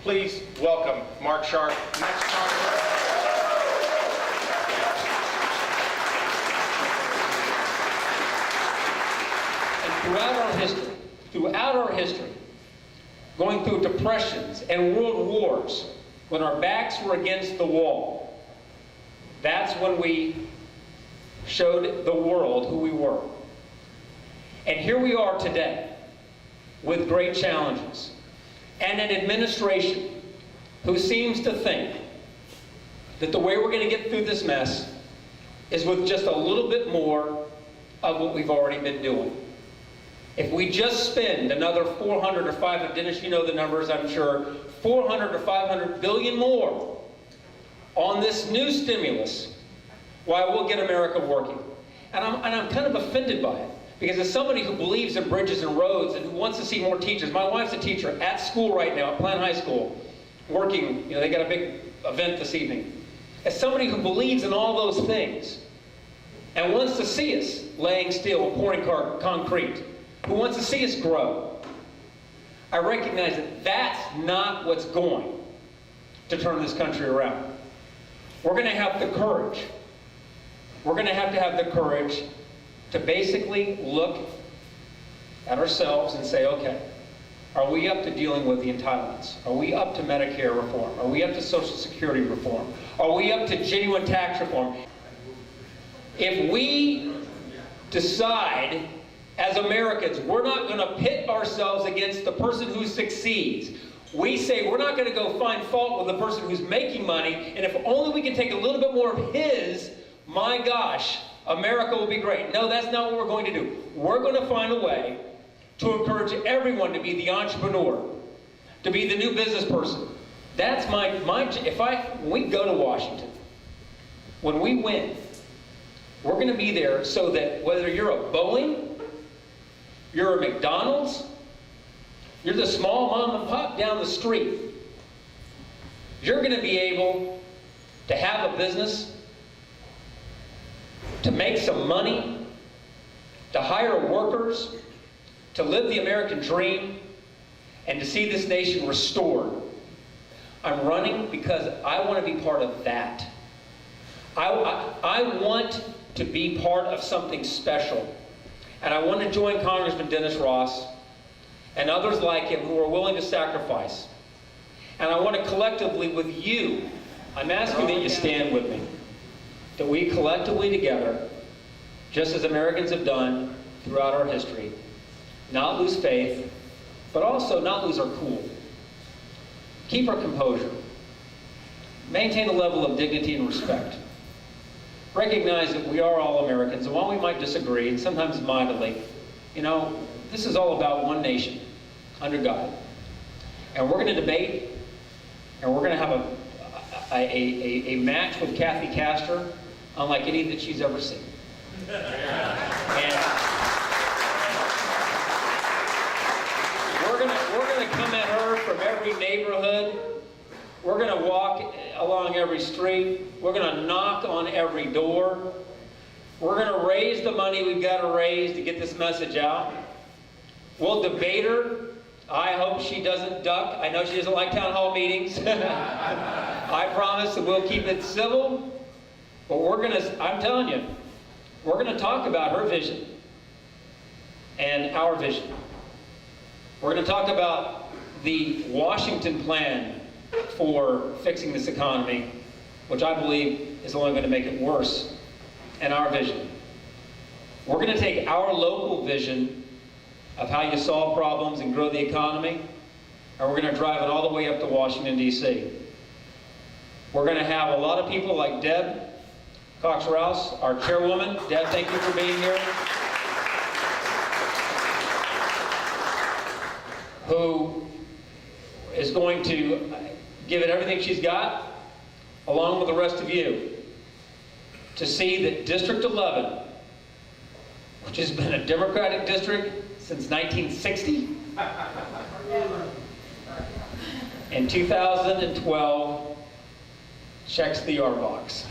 Please welcome Mark Sharpe, next Congress. Throughout our history, going through depressions and world wars, when our backs were against the wall, that's when we showed the world who we were. And here we are today with great challenges and an administration who seems to think that the way we're going to get through this mess is with just a little bit more of what we've already been doing. If we just spend another 400 or 500, Dennis, you know the numbers, I'm sure, 400 or 500 billion more on this new stimulus, why, we'll get America working. And I'm kind of offended by it, because as somebody who believes in bridges and roads and who wants to see more teachers, my wife's a teacher at school right now, at Plant High School, working, they got a big event this evening. As somebody who believes in all those things and wants to see us laying steel and pouring concrete, who wants to see us grow, I recognize that that's not what's going to turn this country around. We're going to have the courage. We're going to have the courage to basically look at ourselves and say, okay, are we up to dealing with the entitlements? Are we up to Medicare reform? Are we up to Social Security reform? Are we up to genuine tax reform? If we decide as Americans, we're not going to pit ourselves against the person who succeeds. We say we're not going to go find fault with the person who's making money, and if only we can take a little bit more of his, my gosh, America will be great. No, that's not what we're going to do. We're going to find a way to encourage everyone to be the entrepreneur, to be the new business person. That's when we go to Washington, when we win, we're going to be there so that whether you're a Boeing, you're a McDonald's, you're the small mom and pop down the street, you're going to be able to have a business, to make some money, to hire workers, to live the American dream, and to see this nation restored. I'm running because I want to be part of that. I want to be part of something special. And I want to join Congressman Dennis Ross and others like him who are willing to sacrifice. And I want to collectively with you, I'm asking that you stand with me, that we collectively together, just as Americans have done throughout our history, not lose faith, but also not lose our cool. Keep our composure. Maintain a level of dignity and respect. Recognize that we are all Americans, and while we might disagree, and sometimes mightily, this is all about one nation under God. And we're going to debate, and we're going to have a match with Kathy Castor unlike any that she's ever seen. And we're going to come at her from every neighborhood. We're going to walk along every street. We're going to knock on every door. We're going to raise the money we've got to raise to get this message out. We'll debate her. I hope she doesn't duck. I know she doesn't like town hall meetings. I promise that we'll keep it civil. But I'm telling you, we're going to talk about her vision and our vision. We're going to talk about the Washington plan for fixing this economy, which I believe is only going to make it worse, and our vision. We're going to take our local vision of how you solve problems and grow the economy, and we're going to drive it all the way up to Washington, D.C. We're going to have a lot of people like Deb Cox-Rouse, our chairwoman. Deb, thank you for being here. Who is going to give it everything she's got, along with the rest of you, to see that District 11, which has been a Democratic district since 1960, in 2012, checks the R box.